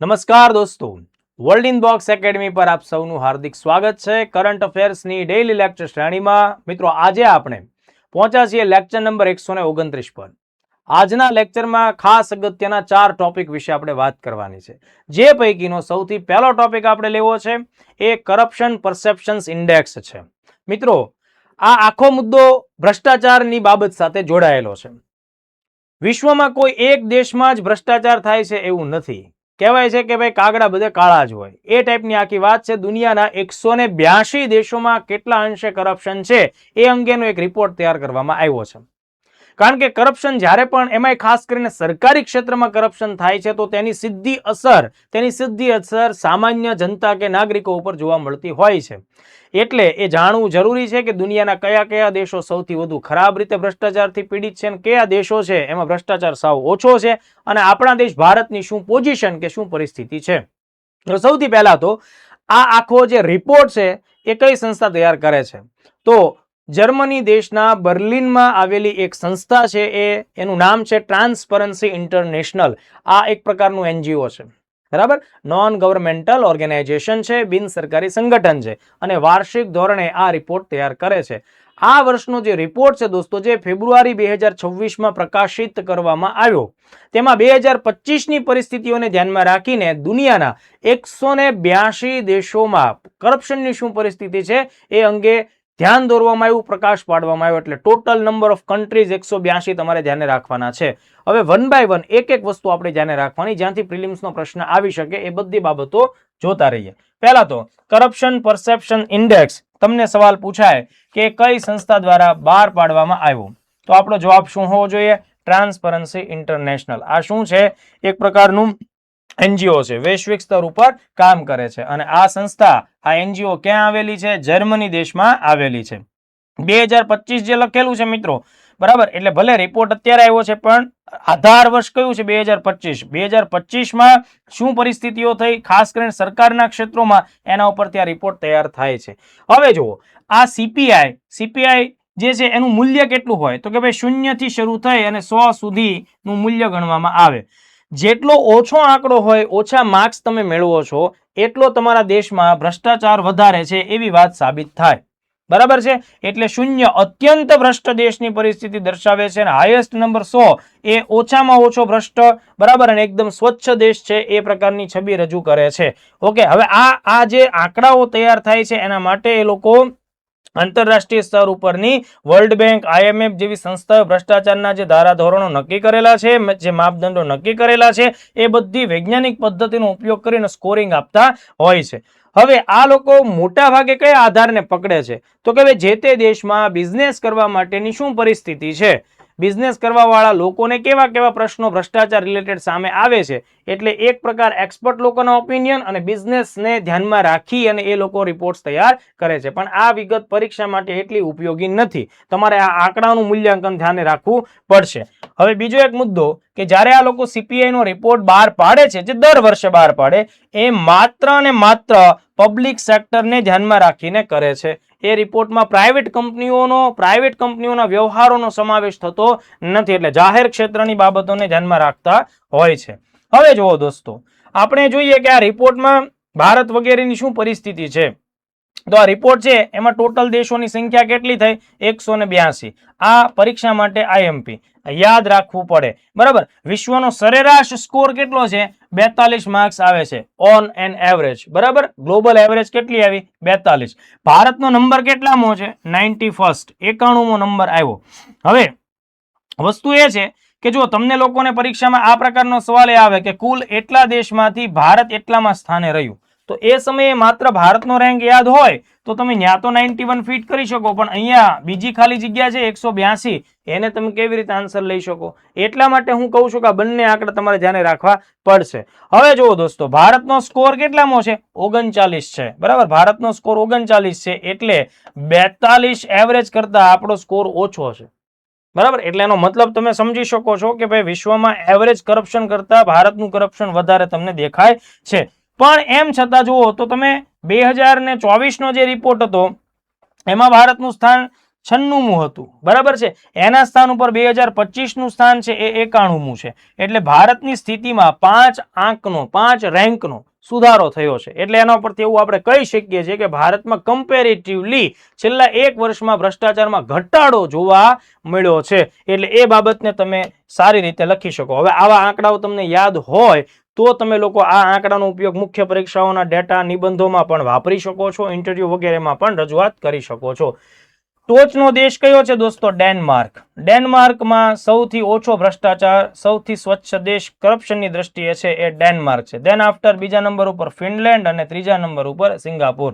નમસ્કાર દોસ્તો, world in box academy પર આપ સૌનું હાર્દિક સ્વાગત છે. કરંટ અફેર્સની ડેઇલી લેક્ચર શ્રેણીમાં મિત્રો આજે આપણે પહોંચ્યા છીએ લેક્ચર નંબર 129 પર. આજના લેક્ચરમાં ખાસ અગત્યના 4 ટોપિક વિશે આપણે વાત કરવાની છે. જે પૈકીનો સૌથી પહેલો ટોપિક આપણે લેવો છે એ કરપ્શન પરસેપ્શન્સ ઇન્ડેક્સ છે. મિત્રો, આ આખો મુદ્દો ભ્રષ્ટાચારની બાબત સાથે જોડાયેલો છે. વિશ્વમાં કોઈ એક દેશમાં જ ભ્રષ્ટાચાર થાય છે એવું નથી. કહેવાય છે કે ભાઈ કાગડા બધે કાળા જ હોય, એ ટાઈપની આખી વાત છે. દુનિયાના 182 દેશોમાં કેટલા અંશે કરપ્શન છે એ અંગેનો એક રિપોર્ટ તૈયાર કરવામાં આવ્યો છે. કારણ કે કરપ્શન જ્યારે પણ, એમાંય ખાસ કરીને સરકારી ક્ષેત્રમાં કરપ્શન થાય છે તો તેની સીધી અસર સામાન્ય જનતા કે નાગરિકો ઉપર જોવા મળતી હોય છે. એટલે એ જાણવું જરૂરી છે કે દુનિયાના કયા કયા દેશો સૌથી વધુ ખરાબ રીતે ભ્રષ્ટાચારથી પીડિત છે અને કયા દેશો છે એમાં ભ્રષ્ટાચાર સાવ ઓછો છે, અને આપણા દેશ ભારતની શું પોઝિશન કે શું પરિસ્થિતિ છે. તો સૌથી પહેલા તો આ આખો જે રિપોર્ટ છે એ કઈ સંસ્થા તૈયાર કરે છે? તો જર્મની દેશના બર્લિનમાં આવેલી એક સંસ્થા છે, એનું નામ છે ટ્રાન્સપરન્સી ઇન્ટરનેશનલ. આ એક પ્રકારનું એનજીઓ છે, બરાબર, નોન ગવર્મેન્ટલ ઓર્ગેનાઇઝેશન છે, બિન સરકારી સંગઠન છે, અને વાર્ષિક ધોરણે આ રિપોર્ટ તૈયાર કરે છે. આ વર્ષનો જે રિપોર્ટ છે દોસ્તો, જે ફેબ્રુઆરી 2026માં પ્રકાશિત કરવામાં આવ્યો, તેમાં 2025ની પરિસ્થિતિઓને ધ્યાનમાં રાખીને દુનિયાના 182 દેશોમાં કરપ્શનની શું પરિસ્થિતિ છે એ અંગે ધ્યાન દોરવામાં આવ્યું, પ્રકાશ પાડવામાં આવ્યો. એટલે ટોટલ નંબર ઓફ કન્ટ્રીઝ 182 તમારે ધ્યાને રાખવાના છે. હવે વન બાય વન એક એક વસ્તુ આપણે ધ્યાને રાખવાની, જ્યાંથી પ્રિલિમ્સનો પ્રશ્ન આવી શકે એ બધી બાબતો જોતા રહીએ. પહેલા તો કરપ્શન પરસેપ્શન ઇન્ડેક્સ, તમને સવાલ પૂછાય કે કઈ સંસ્થા દ્વારા બહાર પાડવામાં આવ્યો, તો આપણો જવાબ શું હોવો જોઈએ? Transparency international. આ શું છે? એક પ્રકારનું એનજીઓ છે, વૈશ્વિક સ્તર ઉપર કામ કરે છે. અને આ સંસ્થા, આ એનજીઓ ક્યાં આવેલી છે? જર્મની દેશમાં આવેલી છે. 2025 જે લખેલું છે મિત્રો, બરાબર, એટલે ભલે રિપોર્ટ અત્યારે આવ્યો છે પણ આધાર વર્ષ કયું છે? 2025. 2025માં શું પરિસ્થિતિઓ થઈ, ખાસ કરીને સરકારના ક્ષેત્રોમાં, એના ઉપર ત્યાં રિપોર્ટ તૈયાર થાય છે. હવે જુઓ, આ સીપીઆઈ જે છે એનું મૂલ્ય કેટલું હોય? તો કે ભાઈ 0 થી શરૂ થઈ અને 100 સુધીનું મૂલ્ય ગણવામાં આવે. જેટલો ઓછો આંકડો હોય, ઓછા માર્ક્સ તમે મેળવો છો, એટલો તમારા દેશમાં ભ્રષ્ટાચાર વધારે છે એવી વાત સાબિત થાય, બરાબર છે. એટલે 0 અત્યંત ભ્રષ્ટ દેશની પરિસ્થિતિ દર્શાવે છે, અને હાઈએસ્ટ નંબર 100 એ ઓછામાં ઓછો ભ્રષ્ટ, બરાબર, અને એકદમ સ્વચ્છ દેશ છે એ પ્રકારની છબી રજૂ કરે છે. ઓકે, હવે આ જે આંકડાઓ તૈયાર થાય છે એના માટે એ લોકો આંતરરાષ્ટ્રીય સ્તર ઉપરની વર્લ્ડ બેંક, IMF જેવી સંસ્થાઓ ભ્રષ્ટાચારના જે ધારાધોરણો નક્કી કરેલા છે, જે માપદંડો નક્કી કરેલા છે, એ બધી વૈજ્ઞાનિક પદ્ધતિનો ઉપયોગ કરીને સ્કોરિંગ આપતા હોય છે. હવે આ લોકો મોટા ભાગે કયા આધારને પકડે છે? તો કે જે તે દેશમાં બિઝનેસ કરવા માટેની શું પરિસ્થિતિ છે, બિઝનેસ કરવા વાળા લોકોને કેવા કેવા પ્રશ્નો ભ્રષ્ટાચાર રિલેટેડ સામે આવે છે. એટલે એક પ્રકાર એક્સપર્ટ લોકોના ઓપિનિયન અને બિઝનેસને ધ્યાનમાં રાખી અને એ લોકો રિપોર્ટ્સ તૈયાર કરે છે. પણ આ વિગત પરીક્ષા માટે એટલી ઉપયોગી નથી, તમારે આ આંકડાનું મૂલ્યાંકન ધ્યાને રાખવું પડશે. હવે બીજો એક મુદ્દો કે જ્યારે આ લોકો સીપીઆઈ નો રિપોર્ટ બહાર પાડે છે, જે દર વર્ષે બહાર પાડે, એ માત્ર અને માત્ર પબ્લિક સેક્ટરને ધ્યાનમાં રાખીને કરે છે. એ રિપોર્ટમાં પ્રાઇવેટ કંપનીઓના વ્યવહારોનો સમાવેશ થતો નથી. એટલે જાહેર ક્ષેત્રની બાબતોને ધ્યાનમાં રાખતા હોય છે. હવે જુઓ દોસ્તો, આપણે જોઈએ કે આ રિપોર્ટમાં ભારત વગેરેની શું પરિસ્થિતિ છે. તો આ રિપોર્ટ છે એમાં ટોટલ દેશોની સંખ્યા કેટલી થઈ? 182. આ પરીક્ષા માટે આઈએમપી યાદ રાખવું પડે, બરાબર. વિશ્વનો સરેરાશ સ્કોર કેટલો છે? 42 માર્ક્સ આવે છે ઓન એન એવરેજ, બરાબર. ગ્લોબલ એવરેજ કેટલી આવી? 42. ભારતનો નંબર કેટલામો છે? 91st, 91મો નંબર આવ્યો. હવે વસ્તુ એ છે કે જો તમને લોકોને પરીક્ષામાં આ પ્રકારનો સવાલ આવે કે કુલ એટલા દેશમાંથી ભારત એટલામાં સ્થાને રહ્યું, તો એ સમયે માત્ર ભારતનો રેન્ક યાદ હોય તો તમે ન્યા તો 91 ફિટ કરી શકો, પણ અહીંયા બીજી ખાલી જગ્યા છે 182, એને તમે કેવી રીતે આન્સર લઈ શકો? એટલા માટે હું કહું છું કે આ બંને આંકડા તમારે ધ્યાને રાખવા પડશે. હવે જુઓ દોસ્તો, ભારતનો સ્કોર કેટલામો છે? 39 છે, બરાબર. ભારતનો સ્કોર 39 છે, એટલે 42 એવરેજ કરતા આપણો સ્કોર ઓછો છે, બરાબર. એટલે એનો મતલબ તમે સમજી શકો છો કે ભાઈ વિશ્વમાં એવરેજ કરપ્શન કરતા ભારતનું કરપ્શન વધારે તમને દેખાય છે. પણ એમ છતાં જુઓ તો તમે 2024નો જે રિપોર્ટ હતો એમાં ભારતનું સ્થાન 96મું હતું, બરાબર છે. એના સ્થાન ઉપર 2025નું સ્થાન છે એ 91મું છે. એટલે ભારતની સ્થિતિમાં 5 રેન્કનો સુધારો થયો છે. એટલે એના પરથી એવું આપણે કહી શકીએ છીએ કે ભારતમાં કમ્પેરેટિવલી છેલ્લા 1 વર્ષમાં ભ્રષ્ટાચારમાં ઘટાડો જોવા મળ્યો છે. એટલે એ બાબતને તમે સારી રીતે લખી શકો. હવે આવા આંકડાઓ તમને યાદ હોય તો તમે લોકો આ આંકડાનો ઉપયોગ મુખ્ય પરીક્ષાઓના ડેટા નિબંધોમાં પણ વાપરી શકો છો, ઇન્ટરવ્યુ વગેરેમાં પણ રજૂઆત કરી શકો છો. ટોચનો દેશ કયો છે દોસ્તો? ડેનમાર્ક. ડેનમાર્કમાં સૌથી ઓછો ભ્રષ્ટાચાર, સૌથી સ્વચ્છ દેશ કરપ્શનની દ્રષ્ટિએ છે એ ડેનમાર્ક છે. દેન આફ્ટર બીજા નંબર ઉપર ફિનલેન્ડ અને ત્રીજા નંબર ઉપર સિંગાપુર.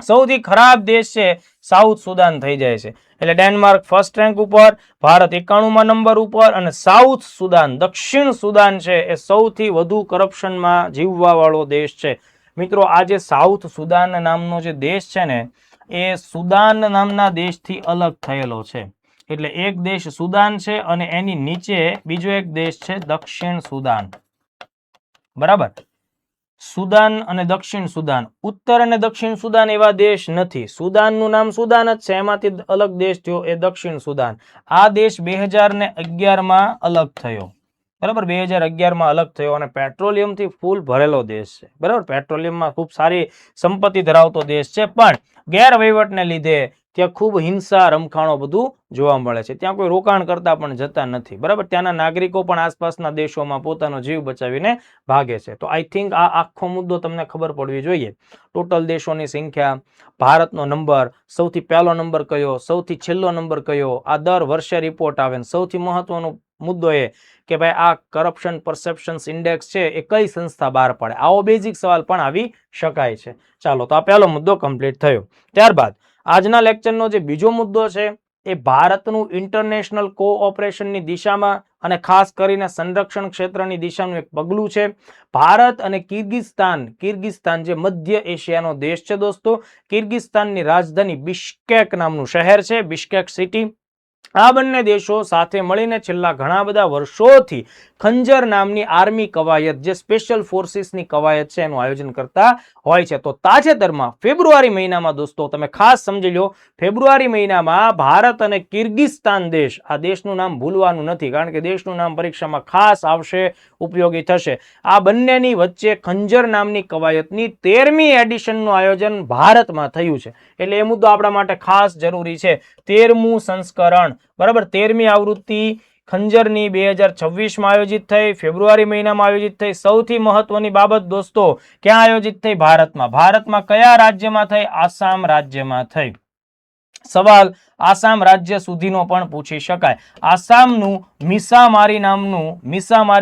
સૌથી ખરાબ દેશ છે સાઉથ સુદાન થઈ જાય છે. એટલે ડેનમાર્ક ફર્સ્ટ રેન્ક ઉપર, ભારત 91માં નંબર ઉપર અને સાઉથ સુદાન, દક્ષિણ સુદાન છે એ સૌથી વધુ કરપ્શનમાં જીવવા વાળો દેશ છે. મિત્રો આ જે સાઉથ સુદાન નામનો જે દેશ છે ને એ સુદાન નામના દેશથી અલગ થયેલો છે. એટલે એક દેશ સુદાન છે અને એની નીચે બીજો એક દેશ છે દક્ષિણ સુદાન, બરાબર. સુદાન અને દક્ષિણ સુદાન, ઉત્તર અને દક્ષિણ સુદાન એવા દેશ નથી. સુદાનનું નામ સુદાન જ છે, એમાંથી અલગ દેશ થયો એ દક્ષિણ સુદાન. આ દેશ 2011માં અલગ થયો, બરાબર. 2011માં અલગ થયો અને પેટ્રોલિયમથી ફૂલ ભરેલો દેશ છે, બરાબર. પેટ્રોલિયમમાં ખૂબ સારી સંપત્તિ ધરાવતો દેશ છે, પણ ગેરવહીવટને લીધે ત્યાં ખૂબ હિંસા, રમખાણો બધું જોવા મળે છે. ત્યાં કોઈ રોકાણ કરતા પણ જતા નથી, બરાબર. ત્યાંના નાગરિકો પણ આસપાસના દેશોમાં પોતાનો જીવ બચાવીને ભાગે છે. તો આઈ થિંક આ આખો મુદ્દો તમને ખબર પડવી જોઈએ. ટોટલ દેશોની સંખ્યા, ભારતનો નંબર, સૌથી પહેલો નંબર કયો, સૌથી છેલ્લો નંબર કયો, આ દર વર્ષે રિપોર્ટ આવે. સૌથી મહત્વનો મુદ્દો એ કે ભાઈ આ કરપ્શન પરસેપ્શન્સ ઇન્ડેક્સ છે એ કઈ સંસ્થા બહાર પાડે. આવો બેઝિક સવાલ પણ આવી શકાય છે. ચાલો, તો આ પહેલો મુદ્દો કમ્પ્લીટ થયો. ત્યારબાદ આજના લેક્ચરનો જે બીજો મુદ્દો છે એ ભારતનું ઇન્ટરનેશનલ કોઓપરેશનની દિશામાં અને ખાસ કરીને સંરક્ષણ ક્ષેત્રની દિશાનું એક પગલું છે. ભારત અને કિર્ગિસ્તાન જે મધ્ય એશિયાનો દેશ છે દોસ્તો. કિર્ગિસ્તાનની રાજધાની બિશ્કેક નામનું શહેર છે, બિશ્કેક સિટી. આ બંને દેશો સાથે મળીને છેલ્લા ઘણા બધા વર્ષોથી ખંજર નામની આર્મી કવાયત, જે સ્પેશિયલ ફોર્સિસની કવાયત છે, એનું આયોજન કરતા હોય છે. તો તાજેતરમાં ફેબ્રુઆરી મહિનામાં દોસ્તો તમે ખાસ સમજી લો, ફેબ્રુઆરી મહિનામાં ભારત અને કિર્ગિસ્તાન દેશ, આ દેશનું નામ ભૂલવાનું નથી કારણ કે દેશનું નામ પરીક્ષામાં ખાસ આવશે, ઉપયોગી થશે. આ બંનેની વચ્ચે ખંજર નામની કવાયતની 13મી એડિશનનું આયોજન ભારતમાં થયું છે. એટલે એ મુદ્દો આપણા માટે ખાસ જરૂરી છે. 13મું સંસ્કરણ, બરાબર. 13મી આવૃત્તિ ખંજરની 2026માં આયોજિત થઈ, ફેબ્રુઆરી મહિનામાં આયોજિત થઈ. સૌથી મહત્વની બાબત દોસ્તો, ક્યાં આયોજિત થઈ? ભારતમાં. ભારતમાં કયા રાજ્યમાં થઈ? આસામ રાજ્યમાં થઈ. સવાલ આસામ રાજ્ય સુધીનો પણ પૂછી શકાય. આસામનું મિસામારી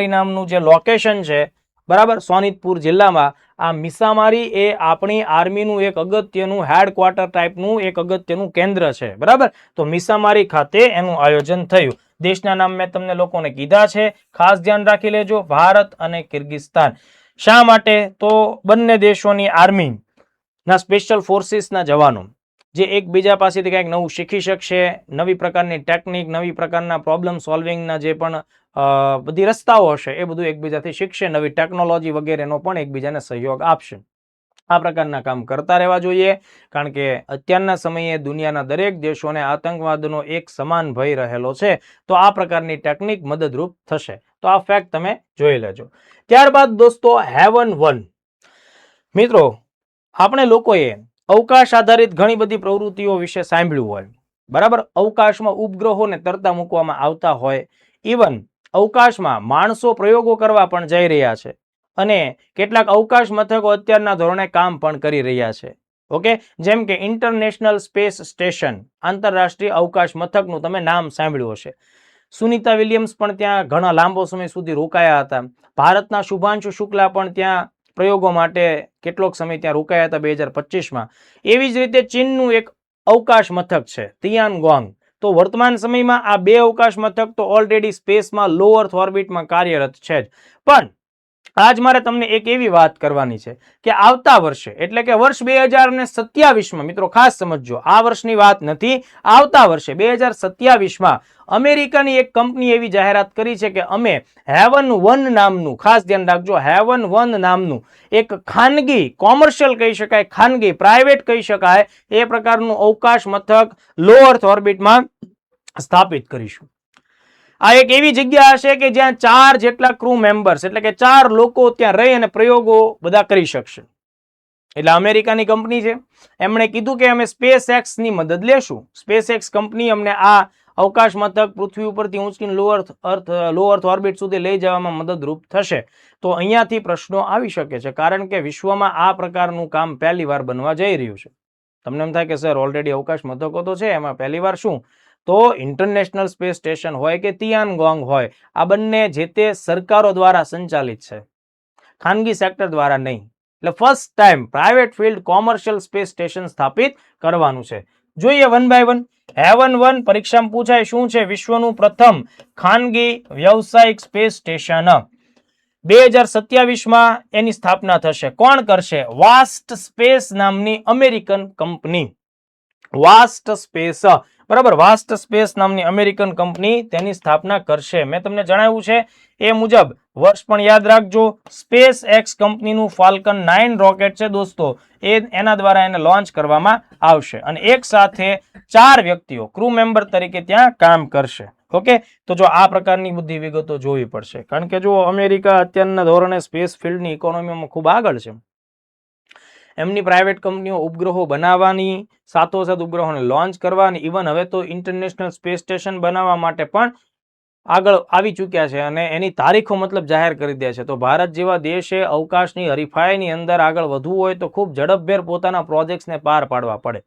નામનું જે લોકેશન છે, બરાબર, સોનિતપુર જિલ્લામાં. આ મિસામારી એ આપણી આર્મીનું એક અગત્યનું હેડક્વાર્ટર ટાઈપનું એક અગત્યનું કેન્દ્ર છે, બરાબર. તો મિસામારી ખાતે એનું આયોજન થયું. દેશના નામ મેં તમને લોકોને કીધા છે, ખાસ ધ્યાન રાખી લેજો. ભારત અને કિર્ગિસ્તાન. શા માટે? તો બંને દેશોની આર્મીના સ્પેશિયલ ફોર્સિસના જવાનો જે એકબીજા પાસેથી કંઈક નવું શીખી શકશે, નવી પ્રકારની ટેકનિક, નવી પ્રકારના પ્રોબ્લેમ સોલ્વિંગના જે પણ બધી રસ્તાઓ હશે એ બધું એકબીજાથી શીખશે, નવી ટેકનોલોજી વગેરેનો પણ એકબીજાને સહયોગ આપશે. આ પ્રકારના કામ કરતા રહેવા જોઈએ કારણ કે અત્યારના સમયે દુનિયાના દરેક દેશોને આતંકવાદનો એક સમાન ભય રહેલો છે. તો આ પ્રકારની ટેકનિક મદદરૂપ થશે. તો આ ફેક્ટ તમે જોઈ લેજો. ત્યારબાદ દોસ્તો હેવન 1. મિત્રો આપણે લોકોએ અવકાશ આધારિત ઘણી બધી પ્રવૃત્તિઓ વિશે સાંભળ્યું હોય, બરાબર. અવકાશમાં ઉપગ્રહોને તરતા મૂકવામાં આવતા હોય. ઇવન અવકાશમાં માણસો પ્રયોગો કરવા પણ જઈ રહ્યા છે અને કેટલાક અવકાશ મથકો અત્યારના ધોરણે કામ પણ કરી રહ્યા છે. ઓકે, જેમ કે ઇન્ટરનેશનલ સ્પેસ સ્ટેશન, આંતરરાષ્ટ્રીય અવકાશ મથકનું તમે નામ સાંભળ્યું હશે. સુનિતા વિલિયમ્સ પણ ત્યાં ઘણા લાંબો સમય સુધી રોકાયા હતા. ભારતના શુભાંશુ શુક્લા પણ ત્યાં પ્રયોગો માટે કેટલોક સમય ત્યાં રોકાયા હતા 2025માં. એવી જ રીતે ચીનનું એક અવકાશ મથક છે તિયાનગોંગ. તો વર્તમાન સમયમાં આ બે અવકાશ મથક તો ઓલરેડી સ્પેસમાં લો અર્થ ઓર્બિટમાં કાર્યરત છે જ, પણ આજ મારે તમને એક એવી વાત કરવાની છે કે આવતા વર્ષે એટલે કે વર્ષ 2027માં મિત્રો ખાસ સમજજો, આ વર્ષની વાત નથી, આવતા વર્ષે 2027માં અમેરિકાની એક કંપની એવી જાહેરાત કરી છે કે અમે હેવન 1 નામનું, ખાસ ધ્યાન રાખજો, હેવન 1 નામનું એક ખાનગી, કોમર્શિયલ કહી શકાય, ખાનગી પ્રાઇવેટ કહી શકાય એ પ્રકારનું અવકાશ મથક લો અર્થ ઓર્બિટમાં સ્થાપિત કરીશું. આ એક એવી જગ્યા હશે કે જ્યાં 4 જેટલા ક્રૂ મેમ્બર્સ એટલે કે 4 લોકો ત્યાં રહી અને પ્રયોગો બધા કરી શકશે. એટલે અમેરિકાની કંપની છે, એમણે કીધું કે અમે SpaceX ની મદદ લેશું. SpaceX કંપની અમને આ અવકાશ મથક પૃથ્વી ઉપરથી ઊંચકીને લો અર્થ ઓર્બિટ સુધી લઈ જવામાં મદદરૂપ થશે. તો અહીંયાથી પ્રશ્નો આવી શકે છે, કારણ કે વિશ્વમાં આ પ્રકારનું કામ પહેલીવાર બનવા જઈ રહ્યું છે. તમને એમ થાય કે સર ઓલરેડી અવકાશ મથકો તો છે, એમાં પહેલીવાર શું? તો ઇન્ટરનેશનલ સ્પેસ સ્ટેશન હોય કે તિયાનગોંગ હોય, આ બંને જે તે સરકારો દ્વારા સંચાલિત છે, ખાનગી સેક્ટર દ્વારા નહીં. એટલે first time private field commercial space station સ્થાપિત કરવાનું છે. જોઈએ વન બાય વન. હેવન 1 પરીક્ષામાં પૂછાય શું છે? વિશ્વનું પ્રથમ ખાનગી વ્યવસાયિક સ્પેસ સ્ટેશન 2027માં એની સ્થાપના થશે. કોણ કરશે? વાસ્ટ સ્પેસ નામની અમેરિકન કંપની. વાસ્ટ સ્પેસ, બરાબર, વાસ્ટ સ્પેસ નામની અમેરિકન કંપની તેની સ્થાપના કરશે. મેં તમને જણાવ્યું છે એ મુજબ વર્ષ પણ યાદ રાખજો. સ્પેસ એક્સ કંપનીનું ફાલ્કન 9 રોકેટ છે દોસ્તો, એના દ્વારા એને લોન્ચ કરવામાં આવશે અને એક સાથે 4 વ્યક્તિઓ ક્રૂ મેમ્બર તરીકે ત્યાં કામ કરશે. ઓકે, તો જો આ પ્રકારની બધી વિગતો જોવી પડશે, કારણ કે જો અમેરિકા અત્યારના ધોરણે સ્પેસ ફિલ્ડની ઇકોનોમીમાં ખૂબ આગળ છે. એમની પ્રાઇવેટ કંપનીઓ ઉપગ્રહો બનાવવાની, સાથોસાથ ઉપગ્રહોને લોન્ચ કરવાની, ઇવન હવે તો ઇન્ટરનેશનલ સ્પેસ સ્ટેશન બનાવવા માટે પણ આગળ આવી ચૂક્યા છે અને એની તારીખો મતલબ જાહેર કરી દે છે. તો ભારત જેવા દેશે અવકાશની હરીફાઈની અંદર આગળ વધવું હોય તો ખૂબ ઝડપભેર પોતાના પ્રોજેક્ટ્સને પાર પાડવા પડે.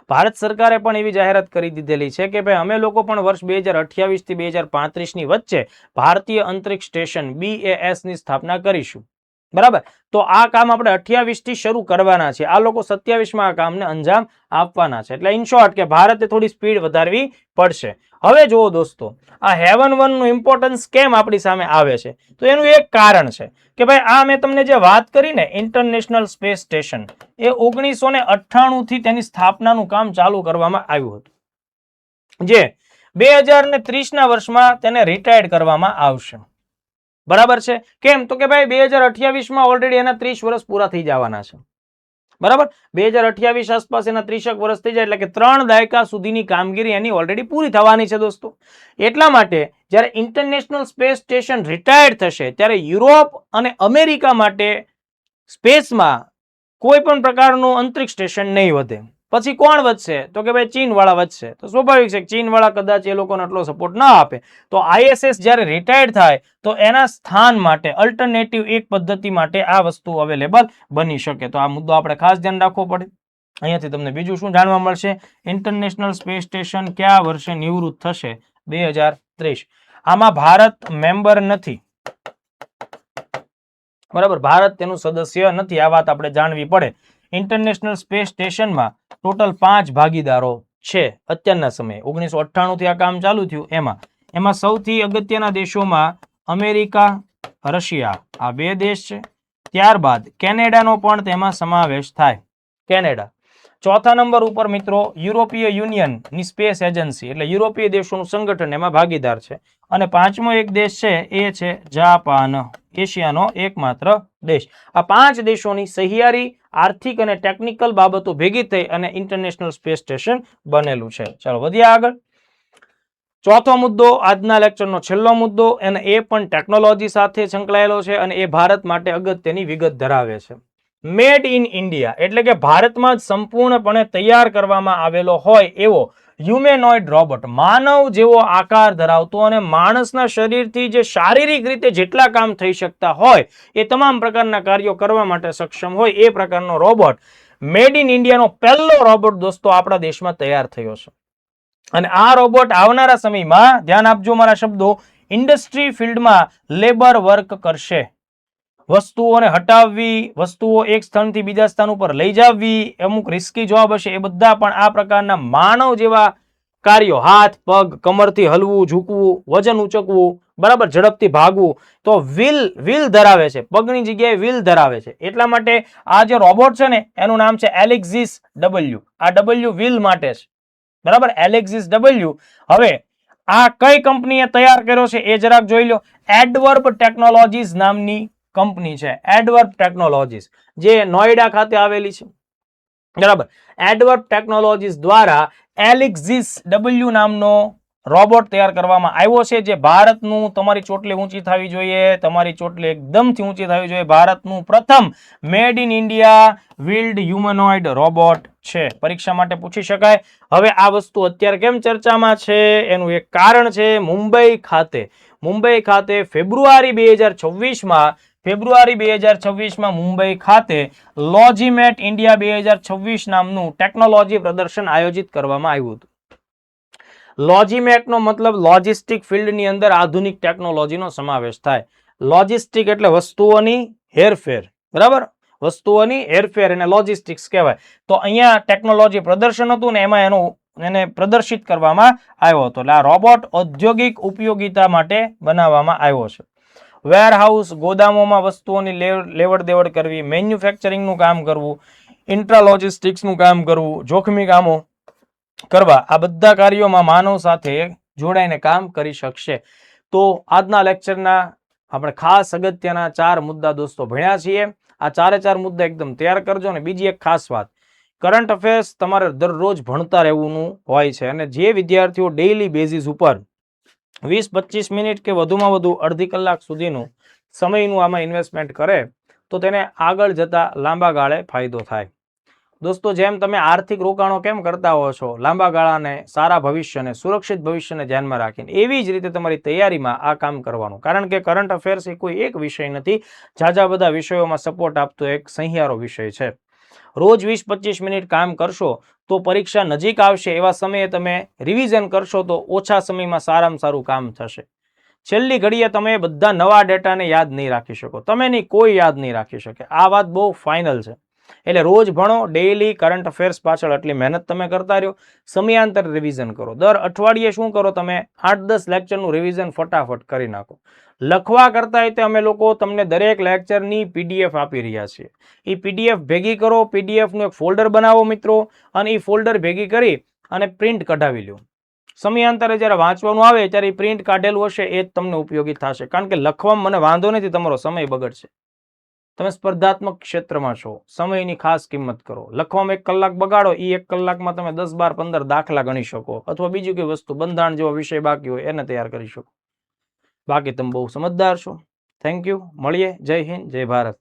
ભારત સરકારે પણ એવી જાહેરાત કરી દીધેલી છે કે ભાઈ અમે લોકો પણ વર્ષ 2028 થી 2035ની વચ્ચે ભારતીય અંતરિક્ષ સ્ટેશન BAS ની સ્થાપના કરીશું. બરાબર, તો આ કામ આપણે 28 થી શરૂ કરવાના છે, આ લોકો 27માં આ કામને અંજામ આપવાના છે. એટલે ઇન શોર્ટ કે ભારતે થોડી સ્પીડ વધારવી પડશે. હવે જુઓ દોસ્તો, આ હેવન 1 નું ઇમ્પોર્ટન્સ કેમ આપણી સામે આવે છે? તો એનું એક કારણ છે કે ભાઈ આ મેં તમને જે વાત કરી ને ઇન્ટરનેશનલ સ્પેસ સ્ટેશન, એ 1998 થી તેની સ્થાપનાનું કામ ચાલુ કરવામાં આવ્યું હતું, જે 2030ના વર્ષમાં તેને રિટાયર્ડ કરવામાં આવશે. બરાબર છે. કેમ? તો કે ભાઈ 2028માં ઓલરેડી એના 30 વર્ષ પૂરા થઈ જવાના છે. બરાબર, 2028 આસપાસ એના 30 વર્ષ થઈ જાય એટલે કે 3 દાયકા સુધીની કામગીરી એની ઓલરેડી પૂરી થવાની છે દોસ્તો. એટલા માટે જ્યારે ઇન્ટરનેશનલ સ્પેસ સ્ટેશન રિટાયર્ડ થશે ત્યારે યુરોપ અને અમેરિકા માટે સ્પેસમાં કોઈ પણ પ્રકારનું અંતરિક્ષ સ્ટેશન નહીં વધે. પછી કોણ વધશે? તો કે ભાઈ ચીન વાળા વધશે. તો સ્વાભાવિક છે ચીન વાળા કદાચ એ લોકોને આટલો સપોર્ટ ના આપે, તો ISS જ્યારે રિટાયર્ડ થાય તો એના સ્થાન માટે અલ્ટરનેટિવ એક પદ્ધતિ માટે આ વસ્તુ અવેલેબલ બની શકે. તો આ મુદ્દો આપણે ખાસ ધ્યાન રાખવો પડે. અહીંયાથી તમને બીજું શું જાણવા મળશે? ઇન્ટરનેશનલ સ્પેસ સ્ટેશન કયા વર્ષે નિવૃત્ત થશે? 2030. આમાં ભારત મેમ્બર નથી, બરાબર, ભારત તેનું સદસ્ય નથી. આ વાત આપણે જાણવી પડે. ઇન્ટરનેશનલ સ્પેસ સ્ટેશનમાં ટોટલ 5 ભાગીદારો છે અત્યારના સમયે. 1998 થી આ કામ ચાલુ થયું. એમાં સૌથી અગત્યના દેશોમાં અમેરિકા, રશિયા, આ 2 દેશ છે. ત્યારબાદ કેનેડાનો પણ તેમાં સમાવેશ થાય. કેનેડા. ચોથા નંબર ઉપર મિત્રો યુરોપીય યુનિયનની સ્પેસ એજન્સી એટલે યુરોપીય દેશોનું સંગઠન એમાં ભાગીદાર છે. અને 5મો એક દેશ છે એ છે જાપાન, એશિયાનો એકમાત્ર દેશ. આ 5 દેશોની સહિયારી આર્થિક અને ટેકનિકલ બાબતો ભેગી થઈ અને ઇન્ટરનેશનલ સ્પેસ સ્ટેશન બનેલું છે. ચાલો વધીએ આગળ. ચોથો મુદ્દો, આજના લેક્ચરનો છેલ્લો મુદ્દો, અને એ પણ ટેકનોલોજી સાથે સંકળાયેલો છે અને એ ભારત માટે અગત્યની વિગત ધરાવે છે. મેડ ઇન ઇન્ડિયા એટલે કે ભારતમાં જ સંપૂર્ણપણે તૈયાર કરવામાં આવેલો હોય એવો હ્યુમેનોઇડ રોબોટ, માનવ જેવો આકાર ધરાવતો અને માણસના શરીરથી જે શારીરિક રીતે જેટલા કામ થઈ શકતા હોય એ તમામ પ્રકારના કાર્યો કરવા માટે સક્ષમ હોય એ પ્રકારનો રોબોટ, મેડ ઇન ઇન્ડિયાનો પહેલો રોબોટ દોસ્તો આપણા દેશમાં તૈયાર થયો છે. અને આ રોબોટ આવનારા સમયમાં, ધ્યાન આપજો મારા શબ્દો, ઇન્ડસ્ટ્રી ફિલ્ડમાં લેબર વર્ક કરશે. વસ્તુઓને હટાવવી, વસ્તુઓ એક સ્થાનથી બીજા સ્થાન ઉપર લઈ જવી, અમુક રિસ્કી જોબ હશે, એ બધા પણ આ પ્રકારના માનવ જેવા કાર્યો, હાથ પગ, કમરથી હલવું ઝૂકવું, વજન ઉચકવું, બરાબર, ઝડપથી ભાગવું, તો વ્હીલ ધરાવે છે, પગની જગ્યાએ વ્હીલ ધરાવે છે. એટલા માટે આ જે રોબોટ છે ને એનું નામ છે એલેક્સિસ W. આ W વ્હીલ માટે છે. બરાબર, એલેક્સિસ W. હવે આ કઈ કંપનીએ તૈયાર કર્યો છે એ જરાક જોઈ લો. એડવર્બ ટેકનોલોજીસ નામની કંપની છે. એડવર્બ ટેકનોલોજીસ જે નોઈડા ખાતે આવેલી છે. બરાબર, એડવર્બ ટેકનોલોજીસ દ્વારા એલેક્સિસ W નામનો રોબોટ તૈયાર કરવામાં આવ્યો છે, જે ભારતનું, તમારી ચોટલી ઊંચી થવી જોઈએ, તમારી ચોટલી એકદમથી ઊંચી થવી જોઈએ, ભારતનું પ્રથમ મેડ ઇન ઇન્ડિયા વ્હીલ્ડ હ્યુમનોઇડ રોબોટ છે. પરીક્ષા માટે પૂછી શકાય. હવે આ વસ્તુ અત્યારે કેમ ચર્ચામાં છે એનું એક કારણ છે. મુંબઈ ખાતે ફેબ્રુઆરી 2026માં મુંબઈ ખાતે લોજીમેટ ઇન્ડિયા 2026 નામનું ટેકનોલોજી પ્રદર્શન આયોજિત કરવામાં આવ્યું હતું. લોજીમેટનો મતલબ લોજિસ્ટિક ફિલ્ડની અંદર આધુનિક ટેકનોલોજીનો સમાવેશ થાય. લોજિસ્ટિક એટલે વસ્તુઓની હેરફેર. બરાબર, વસ્તુઓની હેરફેર અને લોજિસ્ટિક્સ કહેવાય. તો અહીંયા ટેકનોલોજી પ્રદર્શન હતું ને એમાં એને પ્રદર્શિત કરવામાં આવ્યો હતો. એટલે આ રોબોટ ઔદ્યોગિક ઉપયોગિતા માટે બનાવવામાં આવ્યો છે. વેરહાઉસ, ગોદામોમાં વસ્તુઓની લેવડ દેવડ કરવી, મેન્યુફેક્ચરિંગનું કામ કરવું, ઇન્ટ્રાલોજિસ્ટિક્સનું કામ કરવું, જોખમી કામો કરવા, આ બધા કાર્યોમાં માનવ સાથે જોડાઈને કામ કરી શકશે. તો આજના લેક્ચરના આપણે ખાસ અગત્યના 4 મુદ્દા દોસ્તો ભણ્યા છીએ. આ 4 મુદ્દા એકદમ તૈયાર કરજો. અને બીજી એક ખાસ વાત, કરંટ અફેર્સ તમારે દરરોજ ભણતા રહેવું હોય છે. અને જે વિદ્યાર્થીઓ ડેઇલી બેઝિસ ઉપર 20-25 મિનિટ કે વધુમાં વધુ અડધી કલાક સુધીનું સમયનું આમાં ઇન્વેસ્ટમેન્ટ કરે તો તેને આગળ જતા લાંબા ગાળે ફાયદો થાય. દોસ્તો, જેમ તમે આર્થિક રોકાણો કેમ કરતા હો છો લાંબા ગાળાને, સારા ભવિષ્યને, સુરક્ષિત ભવિષ્યને ધ્યાનમાં રાખીને, એવી જ રીતે તમારી તૈયારીમાં આ કામ કરવાનું. કારણ કે કરંટ અફેર્સ એ કોઈ એક વિષય નથી, ઝાઝા બધા વિષયોમાં સપોર્ટ આપતો એક સહિયારો વિષય છે. રોજ 20-25 મિનિટ કામ કરશો તો પરીક્ષા નજીક આવશે એવા સમયે તમે રિવિઝન કરશો તો ઓછા સમયમાં સારામાં સારું કામ થશે. છેલ્લી ઘડીએ તમે બધા નવા ડેટાને યાદ નહીં રાખી શકો, તમે નહીં, કોઈ યાદ નહીં રાખી શકે. આ વાત બહુ ફાઇનલ છે. એટલે રોજ ભણો, ડેઇલી કરંટ અફેર્સ પાછળ આટલી મહેનત તમે કરતા રહ્યો, સમયાંતર રિવિઝન કરો. દર અઠવાડિયે શું કરો, તમે 8-10 લેક્ચરનું રિવિઝન ફટાફટ કરી નાખો. લખવા કરતા હોય અમે લોકો તમને દરેક લેક્ચરની PDF આપી રહ્યા છીએ. એ PDF ભેગી કરો, PDFનું એક ફોલ્ડર બનાવો મિત્રો, અને એ ફોલ્ડર ભેગી કરી અને પ્રિન્ટ કઢાવી લો. સમયાંતરે જ્યારે વાંચવાનું આવે ત્યારે એ પ્રિન્ટ કાઢેલું હશે એ જ તમને ઉપયોગી થશે. કારણ કે લખવામાં મને વાંધો નથી, તમારો સમય બગડશે. તમે સ્પર્ધાત્મક ક્ષેત્રમાં છો, સમયની ખાસ કિંમત કરો. લખવામાં 1 કલાક બગાડો, એ 1 કલાકમાં તમે 10, 12, 15 દાખલા ગણી શકો, અથવા બીજી કોઈ વસ્તુ, બંધારણ જેવો વિષય બાકી હોય એને તૈયાર કરી શકો. બાકી તમે બહુ સમજદાર છો. Thank you. મળીએ. જય હિન્દ, જય ભારત.